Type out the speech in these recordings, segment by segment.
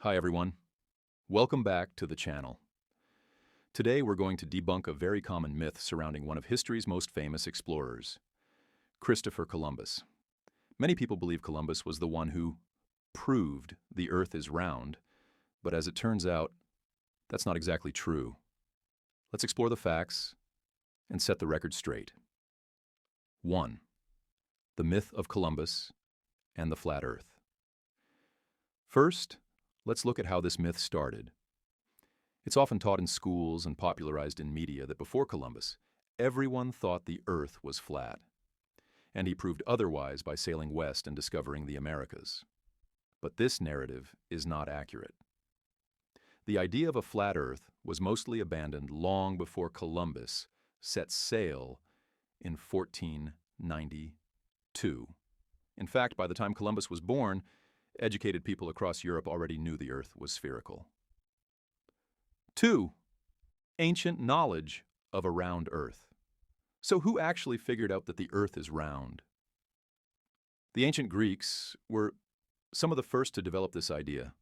Hi everyone, welcome back to the channel. Today we're going to debunk a very common myth surrounding one of history's most famous explorers, Christopher Columbus. Many people believe Columbus was the one who proved the Earth is round, but as it turns out, that's not exactly true. Let's explore the facts and set the record straight. 1. The myth of Columbus and the flat Earth. First, let's look at how this myth started. It's often taught in schools and popularized in media that before Columbus, everyone thought the Earth was flat, and he proved otherwise by sailing west and discovering the Americas. But this narrative is not accurate. The idea of a flat Earth was mostly abandoned long before Columbus set sail in 1492. In fact, by the time Columbus was born, educated people across Europe already knew the Earth was spherical. 2. Ancient knowledge of a round Earth. So who actually figured out that the Earth is round? The ancient Greeks were some of the first to develop this idea.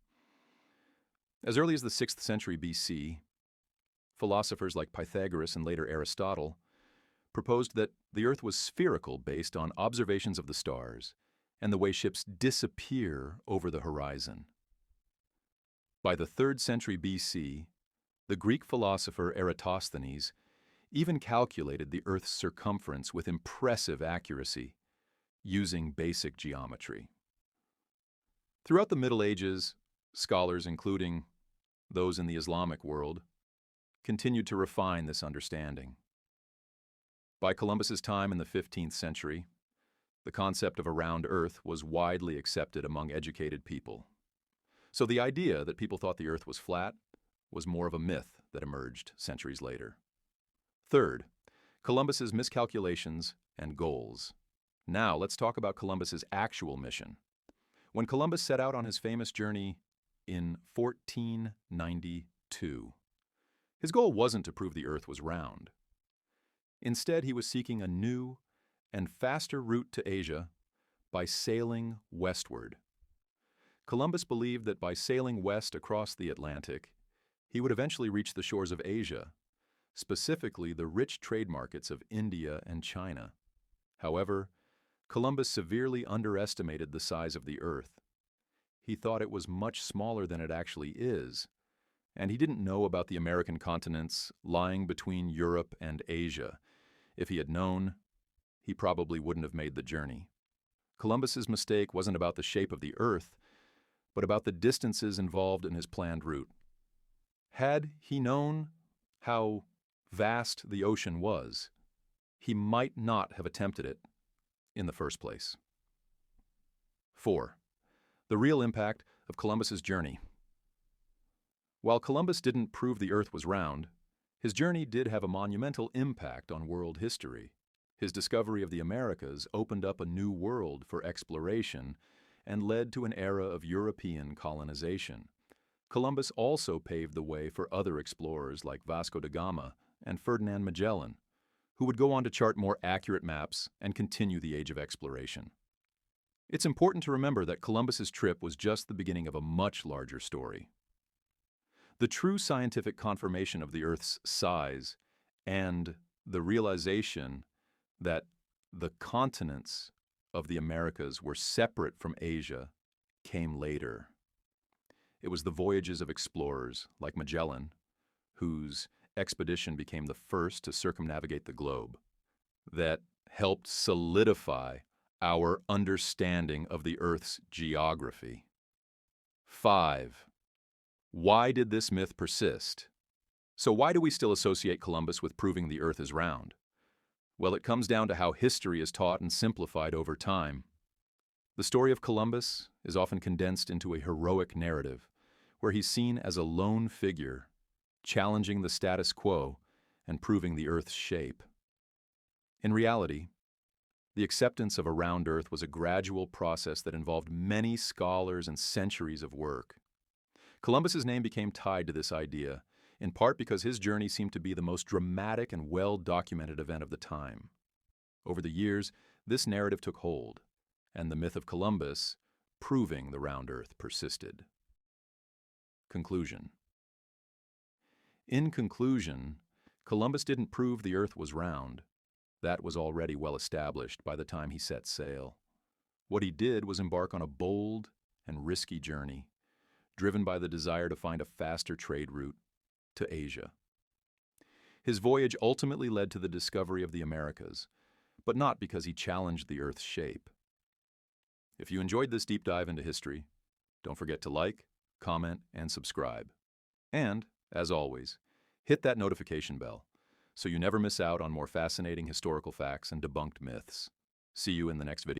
As early as the 6th century BC, philosophers like Pythagoras and later Aristotle proposed that the Earth was spherical based on observations of the stars and the way ships disappear over the horizon. By the 3rd century BC, the Greek philosopher Eratosthenes even calculated the Earth's circumference with impressive accuracy, using basic geometry. Throughout the Middle Ages, scholars, including those in the Islamic world, continued to refine this understanding. By Columbus's time in the 15th century, the concept of a round Earth was widely accepted among educated people. So the idea that people thought the Earth was flat was more of a myth that emerged centuries later. Third, Columbus's miscalculations and goals. Now let's talk about Columbus's actual mission. When Columbus set out on his famous journey in 1492, his goal wasn't to prove the Earth was round. Instead, he was seeking a new and faster route to Asia by sailing westward. Columbus believed that by sailing west across the Atlantic, he would eventually reach the shores of Asia, specifically the rich trade markets of India and China. However, Columbus severely underestimated the size of the Earth. He thought it was much smaller than it actually is, and he didn't know about the American continents lying between Europe and Asia. If he had known, he probably wouldn't have made the journey. Columbus's mistake wasn't about the shape of the Earth, but about the distances involved in his planned route. Had he known how vast the ocean was, he might not have attempted it in the first place. 4. The real impact of Columbus's journey. While Columbus didn't prove the Earth was round, his journey did have a monumental impact on world history. His discovery of the Americas opened up a new world for exploration and led to an era of European colonization. Columbus also paved the way for other explorers like Vasco da Gama and Ferdinand Magellan, who would go on to chart more accurate maps and continue the age of exploration. It's important to remember that Columbus's trip was just the beginning of a much larger story. The true scientific confirmation of the Earth's size and the realization that the continents of the Americas were separate from Asia came later. It was the voyages of explorers like Magellan, whose expedition became the first to circumnavigate the globe, that helped solidify our understanding of the Earth's geography. 5. Why did this myth persist? So why do we still associate Columbus with proving the Earth is round? Well, it comes down to how history is taught and simplified over time. The story of Columbus is often condensed into a heroic narrative, where he's seen as a lone figure, challenging the status quo and proving the Earth's shape. In reality, the acceptance of a round Earth was a gradual process that involved many scholars and centuries of work. Columbus's name became tied to this idea, in part because his journey seemed to be the most dramatic and well-documented event of the time. Over the years, this narrative took hold, and the myth of Columbus proving the round Earth persisted. Conclusion. In conclusion, Columbus didn't prove the Earth was round. That was already well established by the time he set sail. What he did was embark on a bold and risky journey, driven by the desire to find a faster trade route to Asia. His voyage ultimately led to the discovery of the Americas, but not because he challenged the Earth's shape. If you enjoyed this deep dive into history, don't forget to like, comment, and subscribe. And, as always, hit that notification bell so you never miss out on more fascinating historical facts and debunked myths. See you in the next video.